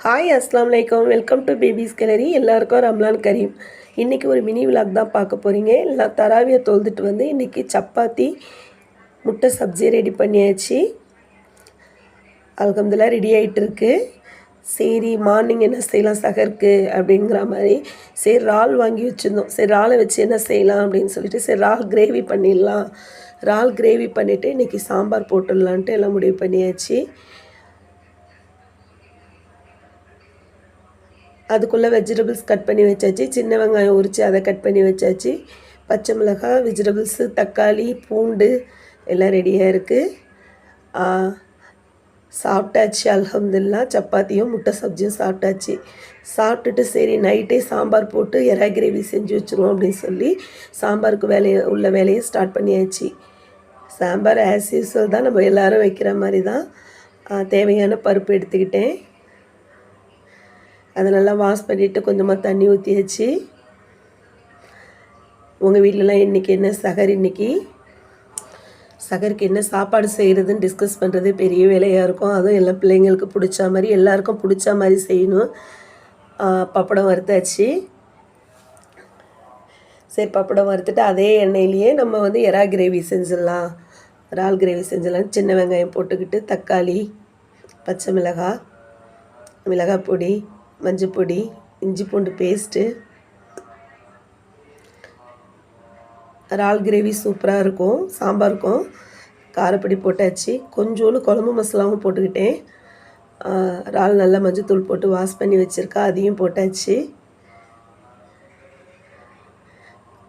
Hi அஸ்லாம் வலைக்கம், welcome to babies gallery. எல்லாருக்கும் ரம்லான் கரீம். இன்றைக்கி ஒரு மினி விலாக் தான் பார்க்க போகிறீங்க. எல்லாம் தராவியை தொழுதுட்டு வந்து இன்றைக்கி சப்பாத்தி முட்டை சப்ஜி ரெடி பண்ணியாச்சு. அல்ஹம்துலில்லாஹ் ரெடி ஆகிட்டுருக்கு. சரி மார்னிங் என்ன செய்யலாம் சகருக்கு அப்படிங்கிற மாதிரி சரி இறால் வாங்கி வச்சுருந்தோம். சரி இறாலை வச்சு என்ன செய்யலாம் அப்படின்னு சொல்லிட்டு சரி இறால் கிரேவி பண்ணிடலாம். இறால் கிரேவி பண்ணிவிட்டு இன்றைக்கி சாம்பார் போட்டுடலான்ட்டு எல்லாம் முடிவு பண்ணியாச்சு. அதுக்குள்ளே வெஜிடபிள்ஸ் கட் பண்ணி வச்சாச்சு. சின்ன வெங்காயம் உரித்து அதை கட் பண்ணி வச்சாச்சு. பச்சை மிளகாய், வெஜிடபிள்ஸு, தக்காளி, பூண்டு எல்லாம் ரெடியாக இருக்குது. சாப்பிட்டாச்சு அல்ஹம்துலில்லாஹ். சப்பாத்தியும் முட்டை சப்ஜியும் சாப்பிட்டாச்சு. சாப்பிட்டுட்டு சரி நைட்டே சாம்பார் போட்டு எறா கிரேவி செஞ்சு வச்சுருவோம் அப்படின்னு சொல்லி சாம்பாருக்கு வேலையை ஸ்டார்ட் பண்ணியாச்சு. சாம்பார் ஆஸ் யூஸ்வல் தான், நம்ம எல்லோரும் வைக்கிற மாதிரி தான். தேவையான பருப்பு எடுத்துக்கிட்டேன். அதை நல்லா வாஷ் பண்ணிவிட்டு கொஞ்சமாக தண்ணி ஊற்றியாச்சு. உங்கள் வீட்டிலலாம் இன்றைக்கி என்ன இன்றைக்கி சகருக்கு என்ன சாப்பாடு செய்கிறதுன்னு டிஸ்கஸ் பண்ணுறது பெரிய வேலையாக இருக்கும். அதுவும் எல்லாம் பிள்ளைங்களுக்கு பிடிச்ச மாதிரி எல்லாருக்கும் பிடிச்ச மாதிரி செய்யணும். பப்படம் வறுத்தாச்சு. சரி பப்படம் வறுத்துட்டு அதே எண்ணெயிலேயே நம்ம வந்து எறா கிரேவி செஞ்சிடலாம், இறால் கிரேவி செஞ்சிடலாம். சின்ன வெங்காயம் போட்டுக்கிட்டு தக்காளி, பச்சை மிளகாய், மிளகாய் பொடி, மஞ்சள் பொடி, இஞ்சி பூண்டு பேஸ்ட்டு. இறால் கிரேவி சூப்பராக இருக்கும். சாம்பாருக்கும் காரப்பொடி போட்டாச்சு. கொஞ்சோண்டு குழம்பு மசாலாவும் போட்டுக்கிட்டேன். இறால் நல்லா மஞ்சத்தூள் போட்டு வாஷ் பண்ணி வச்சுருக்கா, அதையும் போட்டாச்சு.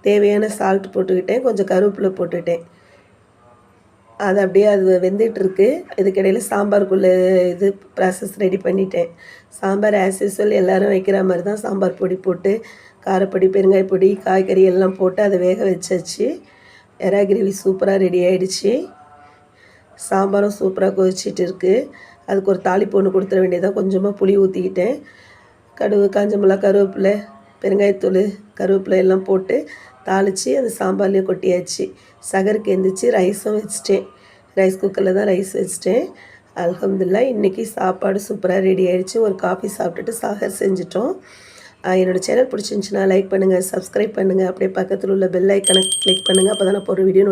தேவையான சால்ட் போட்டுக்கிட்டேன். கொஞ்சம் கருவேப்பிலை போட்டுக்கிட்டேன். அது அப்படியே அது வெந்துட்டுருக்கு. இதுக்கிடையில் சாம்பாருக்குள்ளே இது ப்ராசஸ் ரெடி பண்ணிட்டேன். சாம்பார் ஆஸ் யூஸ்வல் எல்லோரும் வைக்கிற மாதிரி தான் சாம்பார் பொடி போட்டு காரப்பொடி, பெருங்காய பொடி, காய்கறி எல்லாம் போட்டு அதை வேக வச்சாச்சு. எறா கிரேவி சூப்பராக ரெடி ஆகிடுச்சு. சாம்பாரும் சூப்பராக கொதிச்சிட்டு இருக்குது. அதுக்கு ஒரு தாளிப்பு ஒன்று கொடுத்துட வேண்டியதான். கொஞ்சமாக புளி ஊற்றிக்கிட்டேன். கடுகு, காஞ்ச மிளகா, கருவேப்பிலை, பெருங்காயத்தூள், கருவேப்பிலை எல்லாம் போட்டு தாளித்து அந்த சாம்பார்லேயே கொட்டியாச்சு. சகருக்கு எழுந்திரிச்சு ரைஸும் வச்சுட்டேன். ரைஸ் குக்கரில் தான் ரைஸ் வச்சுட்டேன். அல்ஹம்துலில்லாஹ் இன்றைக்கி சாப்பாடு சூப்பராக ரெடி ஆகிடுச்சு. ஒரு காஃபி சாப்பிட்டுட்டு சகர் செஞ்சிட்டோம். என்னோடய சேனல் பிடிச்சிருந்துச்சின்னா லைக் பண்ணுங்கள், சப்ஸ்கிரைப் பண்ணுங்கள். அப்படியே பக்கத்தில் உள்ள பெல் ஐக்கனை கிளிக் பண்ணுங்கள். அப்போ தான் நான் ஒரு வீடியோ